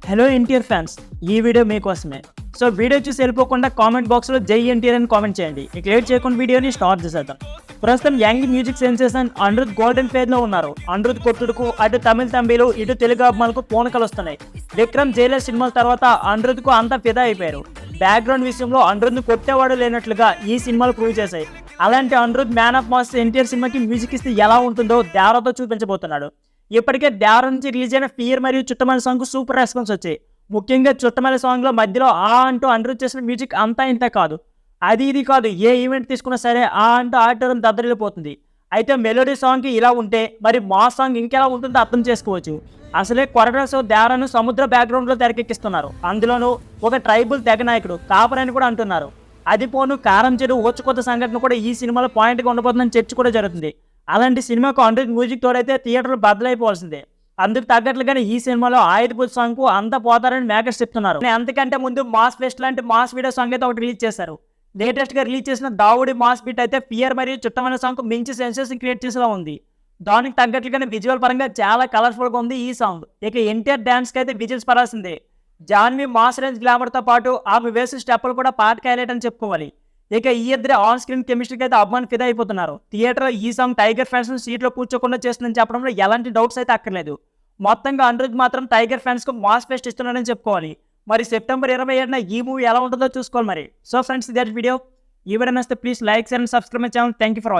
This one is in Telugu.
హలో ఎన్టీఆర్ ఫ్యాన్స్, ఈ వీడియో మీకోసమే. సో వీడియో చూసి వెళ్ళిపోకుండా కామెంట్ బాక్స్లో జై ఎన్టీఆర్ అని కామెంట్ చేయండి. ఇక లేట్ చేయకుండా వీడియోని స్టార్ట్ చేసేద్దాం. ప్రస్తుతం young music sensation Anirudh golden ఫేజ్లో ఉన్నారు. అనిరుద్ కొట్టుడుకు అటు తమిళ తంబిలు ఇటు తెలుగు అభిమానులకు పూనకలు వస్తున్నాయి. విక్రమ్ జైలర్ సినిమాల తర్వాత అనిరుద్కు అంతా ఫిదా అయిపోయారు. బ్యాక్గ్రౌండ్ విషయంలో అనిరుద్ను కొట్టేవాడు లేనట్లుగా ఈ సినిమాలు ప్రూవ్ చేశాయి. అలాంటి Anirudh man of mass NTR సినిమాకి మ్యూజిక్ ఇస్తే ఎలా ఉంటుందో దేవరాతో చూపించబోతున్నాడు. ఇప్పటికే దేవర నుంచి రిలీజ్ అయిన ఫియర్ మరియు చుట్టమల్లి సాంగ్ సూపర్ రెస్పాన్స్ వచ్చాయి. ముఖ్యంగా చుట్టమల్లి సాంగ్లో మధ్యలో ఆ అంటూ అనిరుద్ చేసిన మ్యూజిక్ అంతా ఇంత కాదు, అది ఇది కాదు, ఏ ఈవెంట్ తీసుకున్నా సరే ఆ అంటూ ఆడటం దద్దరిల్లిపోతుంది. అయితే మెలోడీ సాంగ్కి ఇలా ఉంటే మరి మా సాంగ్ ఇంకెలా ఉంటుందో అర్థం చేసుకోవచ్చు. అసలే కొరటాల దేవరను సముద్ర బ్యాక్గ్రౌండ్లో తెరకెక్కిస్తున్నారు. అందులోనూ ఒక ట్రైబల్ తెగ నాయకుడు కాపరని కూడా అంటున్నారు. అది పోను కారం చెడు ఓచుకొత్త సంఘటన కూడా ఈ సినిమాలో పాయింట్గా ఉండబోతుందని చర్చ కూడా జరుగుతుంది. అలాంటి సినిమాకు అనిరుద్ మ్యూజిక్ తోడైతే థియేటర్లు బద్దలైపోవాల్సిందే. అందుకు తగ్గట్లుగానే ఈ సినిమాలో ఆయుధపూజ సాంగ్కు అంతా పోతారని మేకర్స్ చెప్తున్నారు. అంతకంటే ముందు మాస్ ఫెస్ట్ లాంటి మాస్ వీడియో సాంగ్ అయితే ఒకటి రిలీజ్ చేశారు. లేటెస్ట్గా రిలీజ్ చేసిన దావుడి మాస్ బీట్ అయితే ఫియర్ మరియు చుట్టమైన సాంగ్కు మించి సెన్సేషన్ క్రియేట్ చేసేలా ఉంది. దానికి తగ్గట్లుగానే విజువల్ పరంగా చాలా కలర్ఫుల్గా ఉంది ఈ సాంగ్. ఇక ఎన్టీఆర్ డ్యాన్స్కి అయితే విజిల్స్ పడాల్సిందే. జాన్వి మాస్ రేంజ్ గ్లామర్తో పాటు ఆమె వేసిన స్టెప్పులు కూడా పాటకి హైలైట్ అని చెప్పుకోవాలి. ఇక ఈ ఇద్దరు ఆన్ స్క్రీన్ కెమిస్ట్రీకి అయితే అభిమాని ఫిదా అయిపోతున్నారు. థియేటర్లో ఈ సాంగ్ టైగర్ ఫ్యాన్స్ సీట్లో కూర్చోకుండా చేస్తుందని చెప్పడంలో ఎలాంటి డౌట్స్ అయితే అక్కర్లేదు. మొత్తంగా అనిరుద్ మాత్రం టైగర్ ఫ్యాన్స్కు మాస్ ఫెస్ట్ ఇస్తున్నాడని చెప్పుకోవాలి. మరి సెప్టెంబర్ 27న ఈ మూవీ ఎలా ఉంటుందో చూసుకోవాలి మరి. So friends, that video. ఈ వీడియో నచ్చితే please like, share and subscribe my channel. Thank you for watching.